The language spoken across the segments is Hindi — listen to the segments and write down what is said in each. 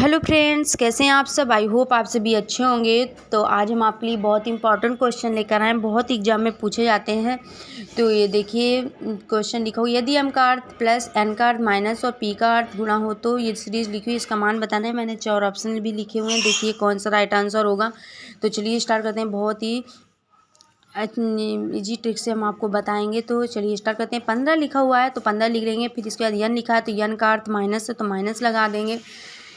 हेलो फ्रेंड्स, कैसे हैं आप सब। आई होप आप सभी अच्छे होंगे। तो आज हम आपके लिए बहुत इंपॉर्टेंट क्वेश्चन लेकर आए हैं, बहुत एग्जाम में पूछे जाते हैं। तो ये देखिए क्वेश्चन लिखा हुआ, यदि एम का अर्थ प्लस एन का अर्थ माइनस और पी का अर्थ गुणा हो तो ये सीरीज लिखी हुई, इसका मान बताना है। मैंने 4 ऑप्शन भी लिखे हुए हैं, देखिए कौन सा राइट आंसर होगा। तो चलिए स्टार्ट करते हैं, बहुत ही इजी ट्रिक से हम आपको बताएंगे। तो चलिए स्टार्ट करते हैं। 15 लिखा हुआ है तो 15 लिख लेंगे। फिर इसके बाद यन लिखा है तो यन का अर्थ माइनस है तो माइनस लगा देंगे।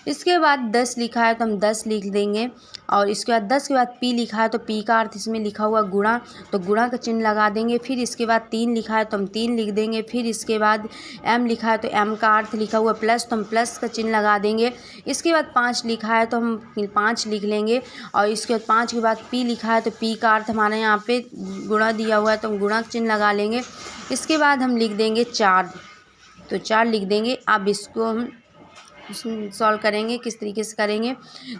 इसके बाद 10 लिखा है तो हम 10 लिख देंगे। और इसके बाद 10 के बाद पी लिखा है तो पी का अर्थ इसमें लिखा हुआ गुणा, तो गुणा का चिन्ह लगा देंगे। फिर इसके बाद 3 लिखा है तो हम 3 लिख देंगे। फिर इसके बाद एम लिखा है तो एम का अर्थ लिखा हुआ प्लस, तो हम प्लस का चिन्ह लगा देंगे। इसके बाद 5 लिखा है तो हम 5 लिख लेंगे। और इसके बाद 5 के बाद पी लिखा है तो पी का अर्थ हमारे यहाँ पे गुणा दिया हुआ है तो हम गुणा का चिन्ह लगा लेंगे। इसके बाद हम लिख देंगे 4, तो 4 लिख देंगे। अब इसको हम सॉल्व करेंगे, किस तरीके से करेंगे।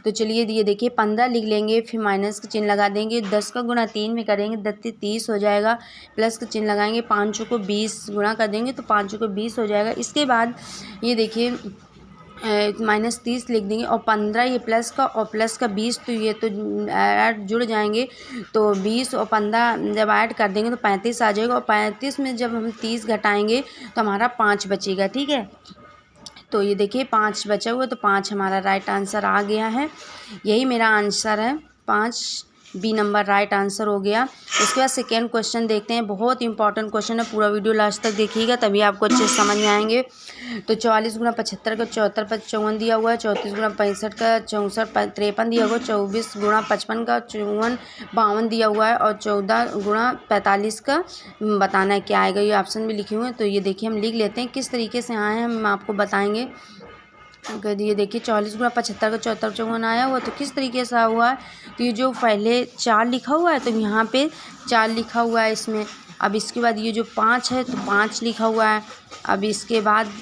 तो चलिए ये देखिए 15 लिख लेंगे, फिर माइनस का चिन्ह लगा देंगे। 10 का गुणा 3 में करेंगे, 10 30 हो जाएगा। प्लस का चिन्ह लगाएंगे, 5 को 20 गुणा कर देंगे तो 5 को 20 हो जाएगा। इसके बाद ये देखिए माइनस 30 लिख देंगे और 15 ये प्लस का और प्लस का 20, तो ये तो ऐड जुड़ जाएंगे। तो 20 और 15 जब ऐड कर देंगे तो 35 आ जाएगा। और 35 में जब हम 30 घटाएंगे तो हमारा 5 बचेगा, ठीक है। तो ये देखिए 5 बचा हुआ, तो 5 हमारा राइट आंसर आ गया है। यही मेरा आंसर है, 5 बी नंबर राइट आंसर हो गया। इसके बाद सेकेंड क्वेश्चन देखते हैं, बहुत इंपॉर्टेंट क्वेश्चन है। पूरा वीडियो लास्ट तक देखिएगा तभी आपको अच्छे से समझ में आएंगे। तो 44 गुणा 75 का 74 पर 54 दिया हुआ है। 34 गुणा 65 का 64 पर 53 दिया हुआ है। 24 गुणा 55 का 54 52 दिया हुआ है। और 14 गुणा 45 का बताना है क्या आएगा। ये ऑप्शन भी लिखे हुए हैं, तो ये देखिए हम लिख लेते हैं। किस तरीके से आए हैं हम आपको बताएंगे। ये देखिए 44 गुणा 75 का 74 54 आया हुआ, तो किस तरीके से हुआ है। तो ये जो पहले 4 लिखा हुआ है तो यहाँ पे 4 लिखा हुआ है इसमें। अब इसके बाद ये जो 5 है तो 5 लिखा हुआ है। अब इसके बाद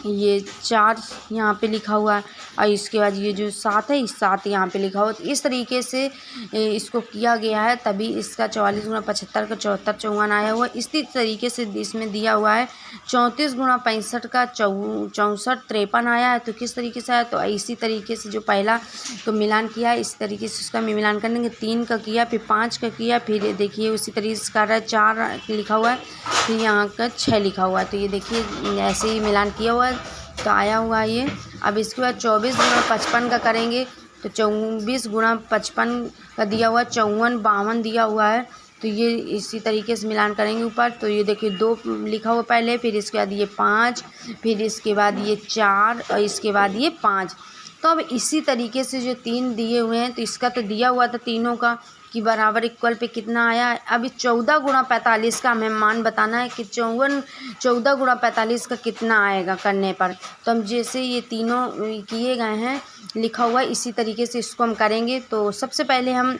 ये 4 यहाँ पे लिखा हुआ है। और इसके बाद ये जो 7 है, इस 7 यहाँ पे लिखा हुआ। तो इस तरीके से इसको किया गया है, तभी इसका 44 गुणा 75 का 74 54 आया हुआ। इसी तरीके से इसमें दिया हुआ है 34 गुणा 65 का 64 53 आया है। तो किस तरीके से आया, तो इसी तरीके से जो पहला तो मिलान किया है, इस तरीके से उसका मिलान करेंगे। 3 का किया, फिर 5 का किया, फिर देखिए उसी तरीके से कर रहा है। 4 लिखा हुआ है, फिर यहाँ का 6 लिखा हुआ है। तो ये देखिए ऐसे ही मिलान किया हुआ है तो आया हुआ है ये। अब इसके बाद 24 गुणा 55 का करेंगे तो 24 गुणा 55 का दिया हुआ है। 54 52 दिया हुआ है, तो ये इसी तरीके से मिलान करेंगे ऊपर। तो ये देखिए 2 लिखा हुआ पहले, फिर इसके बाद ये 5, फिर इसके बाद ये 4 और इसके बाद ये 5। तो अब इसी तरीके से जो 3 दिए हुए हैं, तो इसका तो दिया हुआ था तीनों का कि बराबर इक्वल पे कितना आया। अब 14 गुणा 45 का हमें मान बताना है कि 14 गुणा 45 का कितना आएगा करने पर। तो हम जैसे ये तीनों किए गए हैं लिखा हुआ है, इसी तरीके से इसको हम करेंगे। तो सबसे पहले हम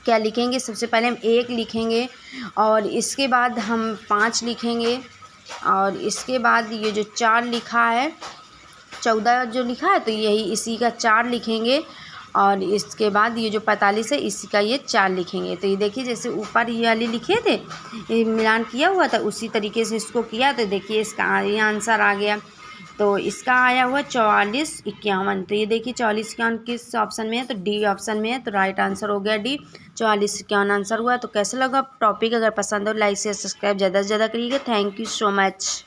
क्या लिखेंगे, सबसे पहले हम 1 लिखेंगे और इसके बाद हम 5 लिखेंगे। और इसके बाद ये जो 4 लिखा है, 14 जो लिखा है तो यही इसी का 4 लिखेंगे। और इसके बाद ये जो 45 है इसी का ये 4 लिखेंगे। तो ये देखिए जैसे ऊपर ये वाली लिखे थे, ये मिलान किया हुआ था, उसी तरीके से इसको किया। तो देखिए इसका ये आंसर आ गया। तो इसका आया हुआ 44 51। तो ये देखिए 44 51 किस ऑप्शन में है, तो डी ऑप्शन में है। तो राइट आंसर हो गया डी, 44 51 आंसर हुआ। तो कैसे लगा टॉपिक, अगर पसंद हो लाइक शेयर सब्सक्राइब ज़्यादा से ज़्यादा करिएगा। Thank you so much.